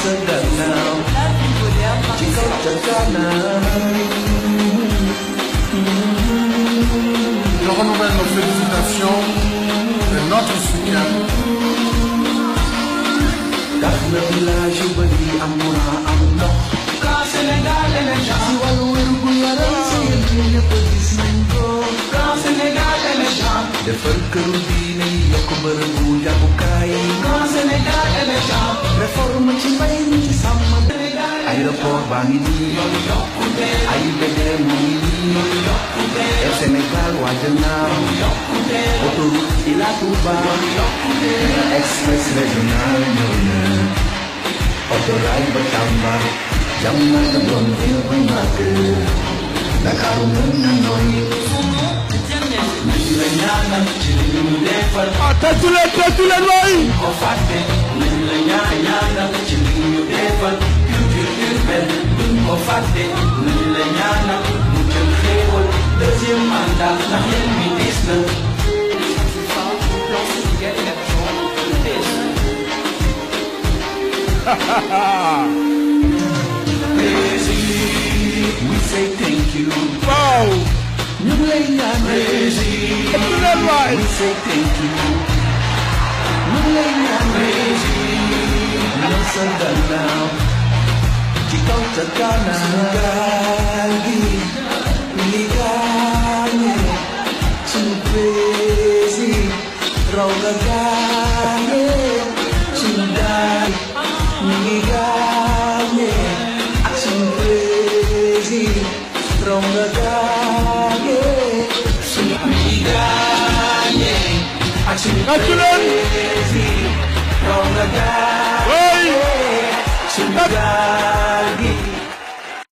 Je renouvelle nos félicitations et notre soutien. defal këru diine yokk bërëbu jàppukaay Grand Sénégal émergent réforme ci mbay mi ci sàmm aéroport baa ngi nii ay bébé mu ngi nii Air Sénégal waajal naa autoroute Ila Touba express régional ñëw na autorail ba Tamba jam na nga doon ville bu mag Ndakaaru mën na nooy Tatu leen waay deuxième mandat ndax yéen mi diis na we say thank you. Wow. ñu ngi lay ñaan we say thank you. ñu ngi lay ñaan ñoo sa gannaaw ci kaw ca kanam gaal gi li gaañe suñu président raw nga gaañe suñu daay ñu ngi gaañe ak suñu président raw nga gaañe suñu mi gaañe ak suñu président raw nga gaañe suñu daay